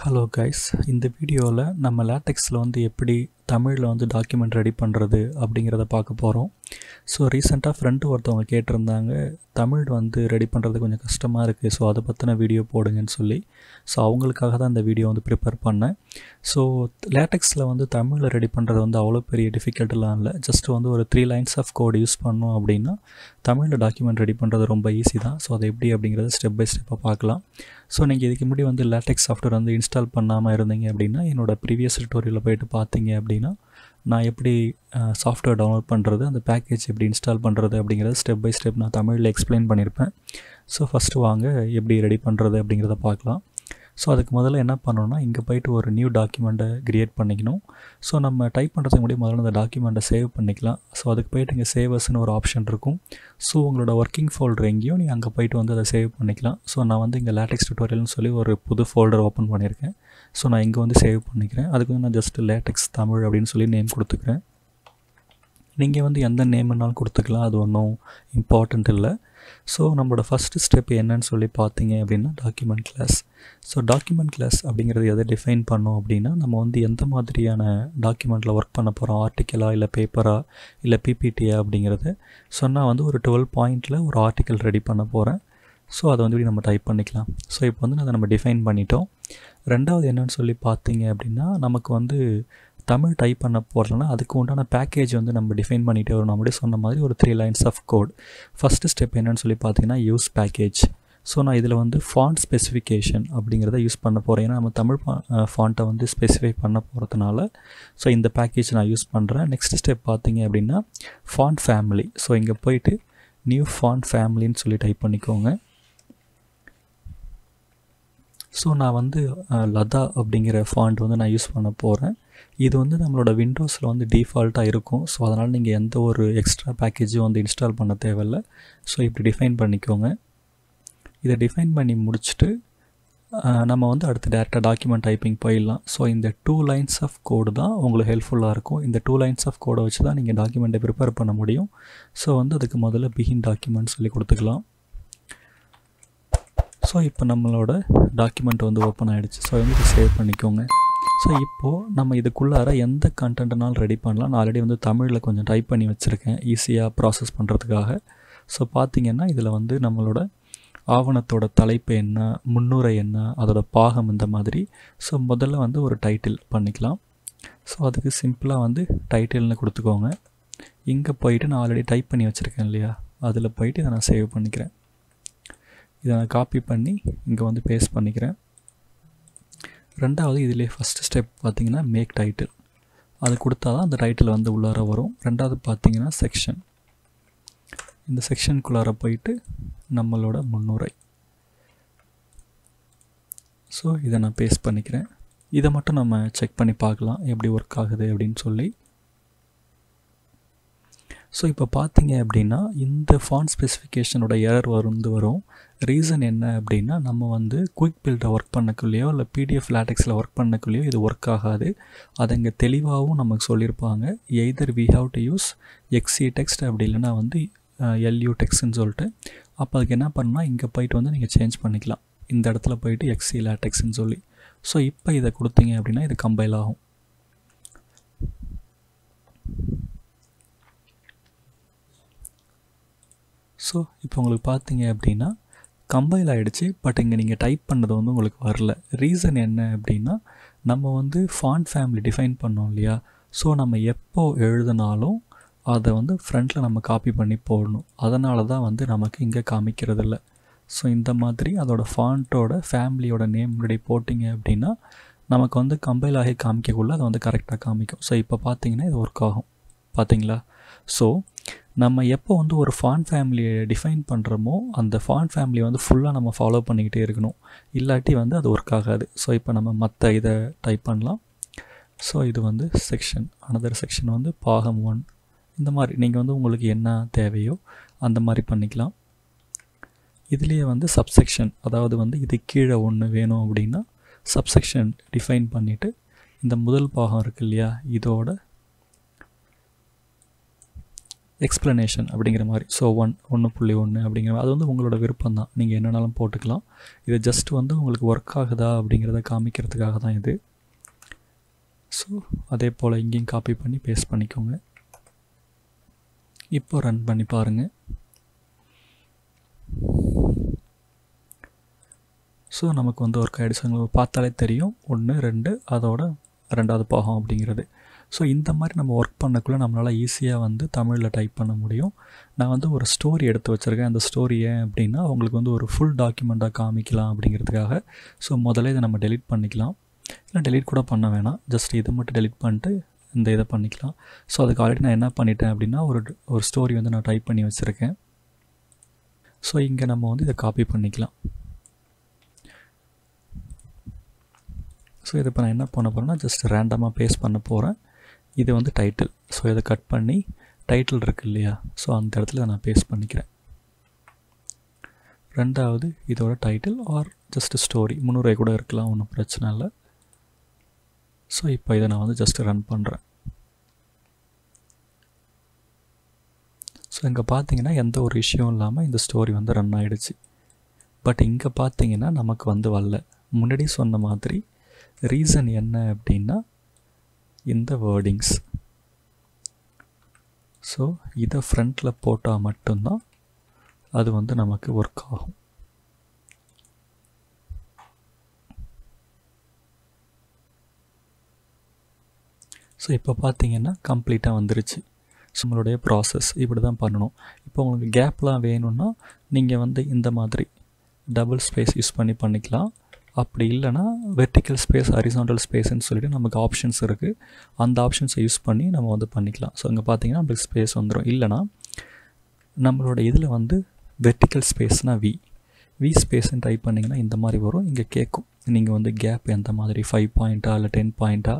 Hello guys, இந்த வீடியோவில் நம்ம லேட்டெக்ஸில் எப்படி தமிழில் டாக்குமெண்ட் ரெடி பண்ணுறது அப்படிங்கிறத பார்க்க போகிறோம். ஸோ ரீசெண்டாக ஃப்ரெண்டு ஒருத்தவங்க கேட்டிருந்தாங்க, தமிழ் ரெடி பண்ணுறது கொஞ்சம் கஷ்டமாக இருக்குது, ஸோ அதை பற்றின வீடியோ போடுங்கன்னு சொல்லி. ஸோ அவங்களுக்காக தான் இந்த வீடியோ ப்ரிப்பேர் பண்ணேன். ஸோ லேட்டெக்ஸில் தமிழில் ரெடி பண்ணுறது அவ்வளோ பெரிய டிஃபிகல்ட்டெலாம் இல்லை. ஜஸ்ட் ஒரு 3 lines ஆஃப் கோட் யூஸ் பண்ணோம் அப்படின்னா தமிழில் டாக்குமெண்ட் ரெடி பண்ணுறது ரொம்ப ஈஸி தான். ஸோ அது எப்படி அப்படிங்கிறத ஸ்டெப் பை ஸ்டெப்பாக பார்க்கலாம். ஸோ நீங்கள் இதுக்கு முன்னாடி லேட்டெக்ஸ் சாஃப்ட்வேர் இன்ஸ்டால் பண்ணாமல் இருந்தீங்க அப்படின்னா என்னோடய ப்ரீவியஸ் டுட்டோரியலில் போய்ட்டு பார்த்தீங்க அப்படின்னா நான் எப்படி சாஃப்ட்வேர் டவுன்லோட் பண்ணுறது, அந்த பேக்கேஜ் எப்படி இன்ஸ்டால் பண்ணுறது அப்படிங்கிறத ஸ்டெப் பை ஸ்டெப் நான் தமிழில் எக்ஸ்பிளைன் பண்ணியிருப்பேன். ஸோ ஃபஸ்ட்டு வாங்க எப்படி ரெடி பண்ணுறது அப்படிங்கிறத பார்க்கலாம். ஸோ அதுக்கு முதல்ல என்ன பண்ணணும்னா, இங்கே போய்ட்டு ஒரு நியூ டாக்குமெண்ட்டை க்ரியேட் பண்ணிக்கணும். ஸோ நம்ம டைப் பண்ணுறதுக்கு முன்னாடி முதல்ல அந்த டாக்குமெண்ட்டை சேவ் பண்ணிக்கலாம். ஸோ அதுக்கு போய்ட்டு இங்கே சேவர்ஸ்னு ஒரு ஆப்ஷன் இருக்கும். ஸோ உங்களோட ஒர்க்கிங் ஃபோல்டர் எங்கேயும் நீங்கள் அங்கே போய்ட்டு அதை சேவ் பண்ணிக்கலாம். ஸோ நான் இங்கே லேட்டெக்ஸ் டுட்டோரியல்னு சொல்லி ஒரு புது ஃபோல்டர் ஓப்பன் பண்ணியிருக்கேன். ஸோ நான் இங்கே சேவ் பண்ணிக்கிறேன். அதுக்கு நான் ஜஸ்ட் லேட்டெக்ஸ் தமிழ் அப்படின்னு சொல்லி நேம் கொடுத்துக்கிறேன். நீங்கள் எந்த நேம்னாலும் கொடுத்துக்கலாம், அது ஒன்றும் இம்பார்ட்டண்ட் இல்லை. ஸோ நம்மளோட ஃபஸ்ட்டு ஸ்டெப் என்னன்னு சொல்லி பார்த்தீங்க அப்படின்னா document class. So document class அப்படிங்கிறது எதை டிஃபைன் பண்ணோம் அப்படின்னா, நம்ம எந்த மாதிரியான டாக்குமெண்ட்டில் ஒர்க் பண்ண போகிறோம், ஆர்டிக்கலா இல்லை பேப்பரா இல்லை பிபிடியா அப்படிங்கிறது. ஸோ நான் ஒரு 12 பாயிண்டில் ஒரு ஆர்டிக்கல் ரெடி பண்ண போகிறேன். ஸோ அதை இப்படி நம்ம டைப் பண்ணிக்கலாம். ஸோ இப்போ அதை நம்ம டிஃபைன் பண்ணிட்டோம். ரெண்டாவது என்னன்னு சொல்லி பார்த்தீங்க அப்படின்னா, நமக்கு தமிழ் டைப் பண்ண போகிறதுனா அதுக்கு உண்டான பேக்கேஜ் நம்ம டிஃபைன் பண்ணிகிட்டே வரும். நம்மளே சொன்ன மாதிரி ஒரு 3 lines of code. First step என்னன்னு சொல்லி பார்த்தீங்கன்னா யூஸ் பேக்கேஜ். ஸோ நான் இதில் ஃபாண்ட் ஸ்பெசிஃபிகேஷன் அப்படிங்கிறத யூஸ் பண்ண போகிறேன். ஏன்னா நம்ம தமிழ் ஃபாண்ட்டை ஸ்பெசிஃபை பண்ண போகிறதுனால ஸோ இந்த பேக்கேஜ் நான் யூஸ் பண்ணுறேன். நெக்ஸ்ட் ஸ்டெப் பார்த்தீங்க அப்படின்னா ஃபாண்ட் ஃபேமிலி. ஸோ இங்கே போயிட்டு நியூ ஃபாண்ட் ஃபேமிலின்னு சொல்லி டைப் பண்ணிக்கோங்க. ஸோ நான் லதா அப்படிங்கிற ஃபாண்ட் நான் யூஸ் பண்ண போகிறேன். இது நம்மளோட விண்டோஸில் டிஃபால்ட்டாக இருக்கும். ஸோ அதனால் நீங்கள் எந்த ஒரு எக்ஸ்ட்ரா பேக்கேஜும் இன்ஸ்டால் பண்ண தேவையில்லை. ஸோ இப்படி டிஃபைன் பண்ணிக்கோங்க. இதை டிஃபைன் பண்ணி முடிச்சுட்டு நம்ம அடுத்து டேரெக்டாக டாக்குமெண்ட் டைப்பிங் போயிடலாம். ஸோ இந்த 2 lines ஆஃப் கோடு தான் உங்களுக்கு ஹெல்ப்ஃபுல்லாக இருக்கும். இந்த 2 lines ஆஃப் கோடை வச்சு தான் நீங்கள் டாக்குமெண்ட்டை ப்ரிப்பேர் பண்ண முடியும். ஸோ அதுக்கு முதல்ல பிகின் டாக்குமெண்ட் சொல்லி கொடுத்துக்கலாம். ஸோ இப்போ நம்மளோட டாக்குமெண்ட் ஓப்பன் ஆகிடுச்சு. ஸோ இதை சேவ் பண்ணிக்கோங்க. ஸோ இப்போது நம்ம இதுக்குள்ளார எந்த கண்டென்ட்னாலும் ரெடி பண்ணலாம். நான் ஆல்ரெடி தமிழில் கொஞ்சம் டைப் பண்ணி வச்சுருக்கேன் ஈஸியாக ப்ராசஸ் பண்ணுறதுக்காக. ஸோ பார்த்திங்கன்னா இதில் நம்மளோட ஆவணத்தோட தலைப்பு என்ன, முன்னுரை என்ன, அதோட பாகம் இந்த மாதிரி. ஸோ முதல்ல ஒரு டைட்டில் பண்ணிக்கலாம். ஸோ அதுக்கு சிம்பிளாக டைட்டில்னு கொடுத்துக்கோங்க. இங்கே போயிட்டு நான் ஆல்ரெடி டைப் பண்ணி வச்சுருக்கேன் இல்லையா, அதில் போயிட்டு இதை நான் சேவ் பண்ணிக்கிறேன். இதை நான் காப்பி பண்ணி இங்கே பேஸ்ட் பண்ணிக்கிறேன். ரெண்டாவது இதிலே ஃபஸ்ட்டு ஸ்டெப் பார்த்திங்கன்னா மேக் டைட்டில். அது கொடுத்தா தான் அந்த டைட்டில் உள்ளார வரும். ரெண்டாவது பார்த்திங்கன்னா செக்ஷன். இந்த செக்ஷனுக்குள்ளார போயிட்டு நம்மளோட முன்னுரை. ஸோ இதை நான் பேஸ்ட் பண்ணிக்கிறேன். இதை மட்டும் நம்ம செக் பண்ணி பார்க்கலாம் எப்படி ஒர்க் ஆகுது அப்படின்னு சொல்லி. ஸோ இப்போ பார்த்தீங்க அப்படின்னா இந்த ஃபாண்ட் ஸ்பெசிஃபிகேஷனோட எரர் வரும். ரீசன் என்ன அப்படின்னா, நம்ம குயிக் பில்டை ஒர்க் பண்ணக்குள்ளேயோ இல்லை பிடிஎஃப் லேட்டெக்ஸில் ஒர்க் பண்ணக்குள்ளேயோ இது ஒர்க் ஆகாது. அதை இங்கே தெளிவாகவும் நமக்கு சொல்லியிருப்பாங்க. Either we have to use XeTeX அப்படி இல்லைனா எல்யூ டெக்ஸ்ட்னு சொல்லிட்டு. அப்போ அதுக்கு என்ன பண்ணால் இங்கே போயிட்டு நீங்கள் சேஞ்ச் பண்ணிக்கலாம். இந்த இடத்துல போயிட்டு எக்ஸி லேட்டெக்ஸ்ன்னு சொல்லி. ஸோ இப்போ இதை கொடுத்தீங்க அப்படின்னா இது கம்பைல் ஆகும். ஸோ இப்போ உங்களுக்கு பார்த்தீங்க அப்படின்னா கம்பைல் ஆகிடுச்சு. பட் இங்கே நீங்கள் டைப் பண்ணது உங்களுக்கு வரல. ரீசன் என்ன அப்படின்னா, நம்ம ஃபாண்ட் ஃபேமிலி டிஃபைன் பண்ணோம் இல்லையா. ஸோ நம்ம எப்போ எழுதினாலும் அதை ஃப்ரண்ட்டில் நம்ம காப்பி பண்ணி போடணும். அதனால தான் நமக்கு இங்கே காமிக்கிறது இல்லை. ஸோ இந்த மாதிரி அதோட ஃபாண்ட்டோட ஃபேமிலியோட நேம் முன்னாடி போட்டிங்க அப்படின்னா நமக்கு கம்பைல் ஆகி காமிக்கக்குள்ள அதை கரெக்டாக காமிக்கும். ஸோ இப்போ பார்த்தீங்கன்னா இது ஒர்க் ஆகும். பார்த்தீங்களா? ஸோ நம்ம எப்போ ஒரு ஃபாண்ட் ஃபேமிலியை டிஃபைன் பண்ணுறோமோ அந்த ஃபாண்ட் ஃபேமிலி ஃபுல்லாக நம்ம ஃபாலோ பண்ணிக்கிட்டே இருக்கணும். இல்லாட்டி அது ஒர்க் ஆகாது. ஸோ இப்போ நம்ம மற்ற இதை டைப் பண்ணலாம். ஸோ இது செக்ஷன், அனதர் செக்ஷன் பாகம் 1. இந்த மாதிரி நீங்கள் உங்களுக்கு என்ன தேவையோ அந்த மாதிரி பண்ணிக்கலாம். இதுலேயே சப்செக்ஷன், அதாவது இது கீழே ஒன்று வேணும் அப்படின்னா சப்செக்ஷன் டிஃபைன் பண்ணிவிட்டு இந்த முதல் பாகம் இருக்குது இல்லையா, இதோட எக்ஸ்ப்ளனேஷன் அப்படிங்கிற மாதிரி. ஸோ 1.1 அப்படிங்கிற அது வந்து உங்களோட விருப்பம் தான், நீங்கள் என்னென்னாலும் போட்டுக்கலாம். இது ஜஸ்ட் வந்து உங்களுக்கு ஒர்க் ஆகுதா அப்படிங்கிறத காமிக்கிறதுக்காக தான் இது. ஸோ அதே போல் இங்கேயும் காப்பி பண்ணி பேஸ்ட் பண்ணிக்கோங்க. இப்போ ரன் பண்ணி பாருங்கள். ஸோ நமக்கு வந்து ஒர்க் ஆகிடுச்சு. உங்களுக்கு பார்த்தாலே தெரியும் 1 2 அதோட 2வது பாகம் அப்படிங்கிறது. ஸோ இந்த மாதிரி நம்ம ஒர்க் பண்ணக்குள்ளே நம்மளால் ஈஸியாக வந்து தமிழில் டைப் பண்ண முடியும். நான் வந்து ஒரு ஸ்டோரி எடுத்து வச்சுருக்கேன். அந்த ஸ்டோரி ஏன் அப்படின்னா உங்களுக்கு வந்து ஒரு ஃபுல் டாக்குமெண்ட்டாக காமிக்கலாம் அப்படிங்கிறதுக்காக. ஸோ முதல்ல இதை நம்ம டெலிட் பண்ணிக்கலாம், இல்லை டெலிட் கூட பண்ண வேணாம், ஜஸ்ட் இதை மட்டும் டெலிட் பண்ணிட்டு இந்த இதை பண்ணிக்கலாம். ஸோ அதுக்கு ஆல்ரெடி நான் என்ன பண்ணிட்டேன் அப்படின்னா ஒரு ஸ்டோரி வந்து நான் டைப் பண்ணி வச்சுருக்கேன். ஸோ இங்கே நம்ம வந்து இதை காப்பி பண்ணிக்கலாம். ஸோ இதை இப்போ நான் என்ன பண்ண போகிறேன்னா ஜஸ்ட் ரேண்டமாக பேஸ்ட் பண்ண போகிறேன். இது வந்து டைட்டில். ஸோ இதை கட் பண்ணி டைட்டில் இருக்குது இல்லையா, ஸோ அந்த இடத்துல நான் பேஸ்ட் பண்ணிக்கிறேன். 2வது இதோட டைட்டில் ஆர் ஜஸ்ட் ஸ்டோரி, முன்னுரை கூட இருக்கலாம், ஒன்றும் பிரச்சனை இல்லை. ஸோ இப்போ இதை நான் வந்து ஜஸ்ட் ரன் பண்ணுறேன். ஸோ இங்கே பார்த்தீங்கன்னா எந்த ஒரு இஷ்யூவும் இல்லாமல் இந்த ஸ்டோரி வந்து ரன் ஆகிடுச்சு. பட் இங்கே பார்த்தீங்கன்னா நமக்கு வந்து வரல. முன்னாடி சொன்ன மாதிரி ரீசன் என்ன அப்படின்னா இந்த வேர்டிங்ஸ். ஸோ இதை ஃப்ரண்ட்டில் போட்டால் மட்டும்தான் அது வந்து நமக்கு ஒர்க் ஆகும். ஸோ இப்போ பார்த்தீங்கன்னா கம்ப்ளீட்டாக வந்துருச்சு. ஸோ உங்களுடைய ப்ராசஸ் இப்படி தான் பண்ணணும். இப்போ உங்களுக்கு கேப்லாம் வேணும்னா நீங்கள் வந்து இந்த மாதிரி டபுள் ஸ்பேஸ் யூஸ் பண்ணிக்கலாம். அப்படி இல்லைனா வெர்டிக்கல் ஸ்பேஸ், ஹரிசாண்டல் ஸ்பேஸ்ன்னு சொல்லிட்டு நமக்கு ஆப்ஷன்ஸ் இருக்குது. அந்த ஆப்ஷன்ஸை யூஸ் பண்ணி நம்ம வந்து பண்ணிக்கலாம். ஸோ இங்கே பார்த்தீங்கன்னா நம்மளுக்கு ஸ்பேஸ் வந்துடும். இல்லைனா நம்மளோட இதில் வந்து வெர்டிக்கல் ஸ்பேஸ்னால் வி ஸ்பேஸ்ன்னு டைப் பண்ணிங்கன்னா இந்த மாதிரி வரும். இங்கே கேட்கும் நீங்கள் வந்து கேப் எந்த மாதிரி 5 பாயிண்ட்டா இல்லை 10 பாயிண்ட்டா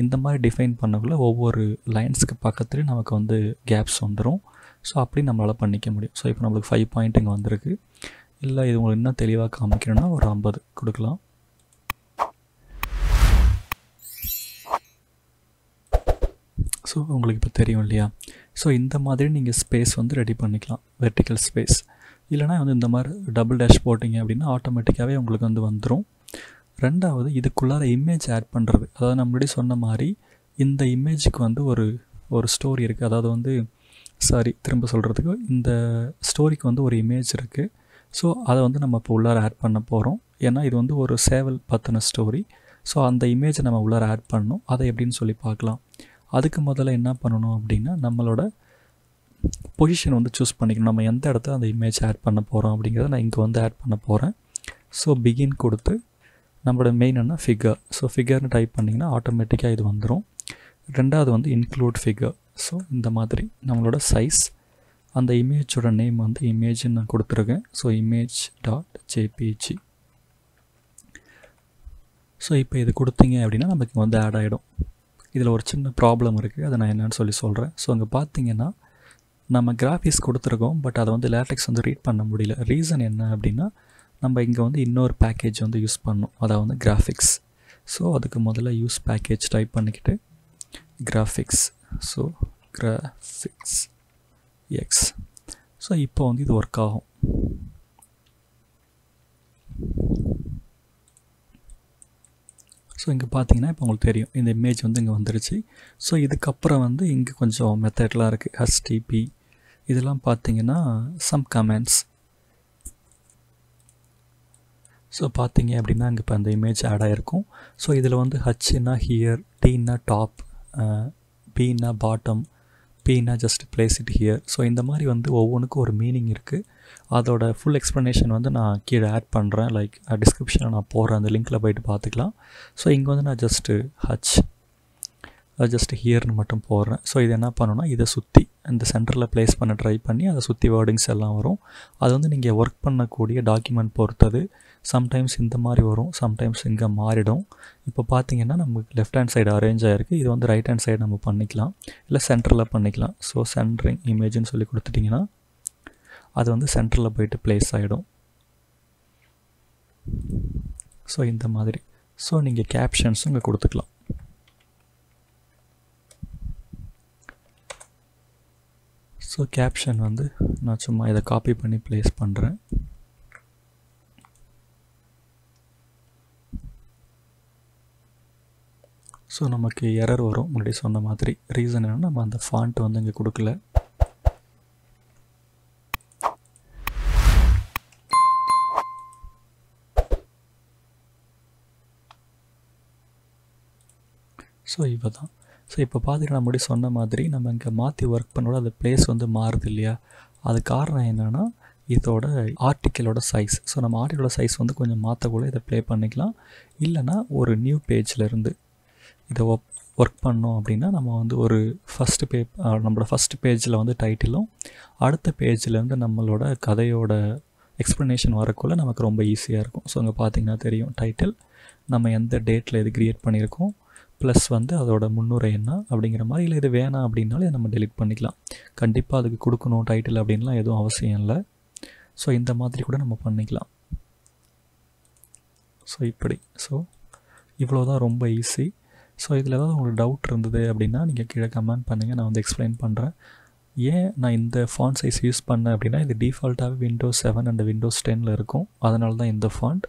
இந்த மாதிரி டிஃபைன் பண்ணக்குள்ள ஒவ்வொரு லைன்ஸ்க்கு பக்கத்துலேயும் நமக்கு வந்து கேப்ஸ் வந்துடும். ஸோ அப்படி நம்மளால் பண்ணிக்க முடியும். ஸோ இப்போ நம்மளுக்கு 5 பாயிண்ட் இங்கே வந்திருக்கு. இல்லை இது உங்களுக்கு இன்னும் தெளிவாக காமிக்கணும்னா ஒரு 50 கொடுக்கலாம். ஸோ உங்களுக்கு இப்போ தெரியும் இல்லையா. ஸோ இந்த மாதிரி நீங்கள் ஸ்பேஸ் வந்து ரெடி பண்ணிக்கலாம், வெர்டிக்கல் ஸ்பேஸ். இல்லைனா வந்து இந்த மாதிரி டபுள் டேஷ் போட்டிங்க அப்படின்னா ஆட்டோமேட்டிக்காகவே உங்களுக்கு வந்து வந்துடும். 2வது இதுக்குள்ளார இமேஜ் ஆட் பண்ணுறது. அதாவது நம்ம முன்னாடி சொன்ன மாதிரி இந்த இமேஜுக்கு வந்து ஒரு ஸ்டோரி இருக்குது. அதாவது வந்து திரும்ப சொல்கிறதுக்கு இந்த ஸ்டோரிக்கு வந்து ஒரு இமேஜ் இருக்குது. ஸோ அதை வந்து நம்ம இப்போ உள்ளார ஆட் பண்ண போகிறோம். ஏன்னா இது வந்து ஒரு சேவல் பற்றின ஸ்டோரி. ஸோ அந்த இமேஜை நம்ம உள்ளார ஆட் பண்ணணும். அதை எப்படின்னு சொல்லி பார்க்கலாம். அதுக்கு முதல்ல என்ன பண்ணணும் அப்படின்னா நம்மளோட பொசிஷன் வந்து சூஸ் பண்ணிக்கணும். நம்ம எந்த இடத்துல அந்த இமேஜ் ஆட் பண்ண போகிறோம் அப்படிங்கிறத நான் இங்கே வந்து ஆட் பண்ண போகிறேன். ஸோ பிகின் கொடுத்து நம்மளோட மெயின் என்ன ஃபிகர். ஸோ ஃபிகர்னு டைப் பண்ணிங்கன்னா ஆட்டோமேட்டிக்காக இது வந்துடும். 2வது வந்து இன்க்ளூட் ஃபிகர். ஸோ இந்த மாதிரி நம்மளோட சைஸ், அந்த இமேஜோட நேம் வந்து இமேஜ்னு நான் கொடுத்துருக்கேன். So image.jpg. ஸோ இப்போ இது கொடுத்தீங்க அப்படின்னா நமக்கு வந்து ஆட் ஆகிடும். இதில் ஒரு சின்ன ப்ராப்ளம் இருக்குது, அதை நான் என்னென்னு சொல்கிறேன். ஸோ அங்கே பார்த்தீங்கன்னா நம்ம கிராஃபிக்ஸ் கொடுத்துருக்கோம், பட் அதை வந்து லேட்டெக்ஸ் வந்து ரீட் பண்ண முடியல. ரீசன் என்ன அப்படின்னா நம்ம இங்கே வந்து இன்னொரு பேக்கேஜ் வந்து யூஸ் பண்ணணும், அதாவது வந்து கிராஃபிக்ஸ். ஸோ அதுக்கு முதல்ல யூஸ் பேக்கேஜ் டைப் பண்ணிக்கிட்டு graphics. So graphics X. So இப்போ வந்து இது ஒர்க் ஆகும். ஸோ இங்கே பார்த்தீங்கன்னா இப்போ உங்களுக்கு தெரியும் இந்த இமேஜ் வந்து இங்கே வந்துருச்சு. ஸோ இதுக்கப்புறம் வந்து இங்கே கொஞ்சம் மெத்தட்லாம் இருக்குது. HTTP இதெல்லாம் பார்த்தீங்கன்னா சம் கமெண்ட்ஸ். ஸோ பார்த்தீங்க அப்படின்னா இங்கே இப்போ அந்த இமேஜ் ஆட் ஆகிருக்கும். ஸோ இதில் வந்து ஹச்னா ஹியர், டீனா டாப், பீனா பாட்டம், பீனா just place it here. So இந்த மாதிரி வந்து ஒவ்வொன்றுக்கும் ஒரு மீனிங் இருக்குது. அதோட ஃபுல் எக்ஸ்ப்ளனேஷன் வந்து நான் கீழே ஆட் பண்ணுறேன், லைக் டிஸ்கிரிப்ஷனில் நான் போடுறேன், அந்த லிங்க்கில் போய்ட்டு பார்த்துக்கலாம். ஸோ இங்கே வந்து நான் ஜஸ்ட் ஹியர்னு மட்டும் போடுறேன். ஸோ இது என்ன பண்ணணும்னா இதை சுற்றி இந்த சென்டரில் ப்ளேஸ் பண்ண ட்ரை பண்ணி அதை சுற்றி வேர்டிங்ஸ் எல்லாம் வரும். அது வந்து நீங்கள் ஒர்க் பண்ணக்கூடிய டாக்குமெண்ட் பொறுத்தது. சம்டைம்ஸ் இந்த மாதிரி வரும், சம்டைம்ஸ் இங்கே மாறிடும். இப்போ பார்த்தீங்கன்னா நமக்கு லெஃப்ட் ஹேண்ட் சைடு அரேஞ்ச் ஆகிருக்கு. இது வந்து ரைட் ஹேண்ட் சைடு நம்ம பண்ணிக்கலாம், இல்லை சென்டரில் பண்ணிக்கலாம். ஸோ சென்டரிங் இமேஜ்னு சொல்லி கொடுத்துட்டிங்கன்னா அது வந்து சென்டரில் போய்ட்டு ப்ளேஸ் ஆகிடும். ஸோ இந்த மாதிரி. ஸோ நீங்கள் கேப்ஷன்ஸும் இங்கே கொடுத்துக்கலாம். ஸோ கேப்ஷன் வந்து நான் சும்மா இதை காப்பி பண்ணி ப்ளேஸ் பண்ணுறேன். ஸோ நமக்கு எரர் வரும் முன்னாடி சொன்ன மாதிரி. ரீசன் என்னென்னா நம்ம அந்த ஃபாண்ட் வந்து இங்கே கொடுக்கல. ஸோ இவ தான். ஸோ இப்போ பார்த்தீங்கன்னா முன்னாடி சொன்ன மாதிரி நம்ம இங்கே மாற்றி ஒர்க் பண்ணோட அந்த பிளேஸ் வந்து மாறுது இல்லையா? அது காரணம் என்னென்னா இதோட ஆர்டிக்கலோட சைஸ். ஸோ நம்ம ஆர்டிக்கலோட சைஸ் வந்து கொஞ்சம் மாற்றக்கூட இதை ப்ளே பண்ணிக்கலாம். இல்லைனா ஒரு நியூ பேஜ்லேருந்து இதை ஒர்க் பண்ணோம் அப்படின்னா நம்ம வந்து ஒரு நம்மளோட ஃபஸ்ட்டு பேஜில் வந்து டைட்டிலும் அடுத்த பேஜ்லேருந்து நம்மளோட கதையோட எக்ஸ்ப்ளனேஷன் வரக்குள்ளே நமக்கு ரொம்ப ஈஸியாக இருக்கும். ஸோ அங்கே பார்த்தீங்கன்னா தெரியும் டைட்டில் நம்ம எந்த டேட்டில் இது க்ரியேட் பண்ணியிருக்கோம், ப்ளஸ் வந்து அதோட முன்னுரை என்ன அப்படிங்கிற மாதிரி. இல்லை இது வேணாம் அப்படின்னாலும் இதை நம்ம டெலிட் பண்ணிக்கலாம். கண்டிப்பாக அதுக்கு கொடுக்கணும் டைட்டில் அப்படின்லாம் எதுவும் அவசியம் இல்லை. ஸோ இந்த மாதிரி கூட நம்ம பண்ணிக்கலாம். ஸோ இப்படி. ஸோ இவ்வளோ தான், ரொம்ப ஈஸி. ஸோ இதில் ஏதாவது உங்களுக்கு டவுட் இருந்தது அப்படின்னா நீங்கள் கீழே கமெண்ட் பண்ணுங்கள், நான் வந்து எக்ஸ்பிளைன் பண்ணுறேன். ஏன் நான் இந்த ஃபாண்ட் சைஸ் யூஸ் பண்ணேன் அப்படின்னா இது டிஃபால்ட்டாகவே விண்டோஸ் 7 அண்ட் விண்டோஸ் 10 இருக்கும். அதனால தான் இந்த ஃபாண்ட்.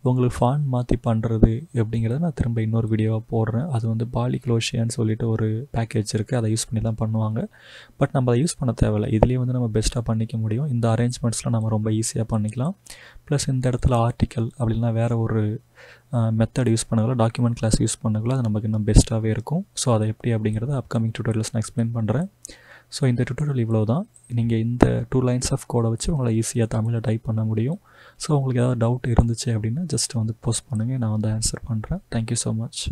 உங்களுக்கு ஃபாண்ட் மாற்றி பண்ணுறது அப்படிங்கிறத நான் திரும்ப இன்னொரு வீடியோவாக போடுறேன். அது வந்து பாலிக்ளோஷியான்னு சொல்லிட்டு ஒரு பேக்கேஜ் இருக்குது, அதை யூஸ் பண்ணி தான் பண்ணுவாங்க. பட் நம்ம அதை யூஸ் பண்ண தேவையில்லை. இதுலேயே வந்து நம்ம பெஸ்ட்டாக பண்ணிக்க முடியும். இந்த அரேஞ்ச்மெண்ட்ஸ்லாம் நம்ம ரொம்ப ஈஸியாக பண்ணிக்கலாம். ப்ளஸ் இந்த இடத்துல ஆர்டிக்கல் அப்படின்னா வேறு ஒரு மெத்தட் யூஸ் பண்ணக்குள்ள, டாக்குமெண்ட் கிளாஸ் யூஸ் பண்ணக்குள்ள அது நமக்கு இன்னும் பெஸ்ட்டாகவே இருக்கும். ஸோ அதை எப்படி அப்படிங்கிறத அப்கமிங் டியூட்டோரியல்ஸ் நான் எக்ஸ்பிளைன் பண்ணுறேன். ஸோ இந்த டியூட்டோரியல் இவ்வளோ தான். நீங்கள் இந்த 2 lines ஆஃப் கோடை வச்சு உங்களை ஈஸியாக தமிழில் டைப் பண்ண முடியும். ஸோ உங்களுக்கு ஏதாவது டவுட் இருந்துச்சு அப்படின்னா ஜஸ்ட் வந்து போஸ்ட் பண்ணுங்கள், நான் வந்து ஆன்சர் பண்ணுறேன். Thank you so much.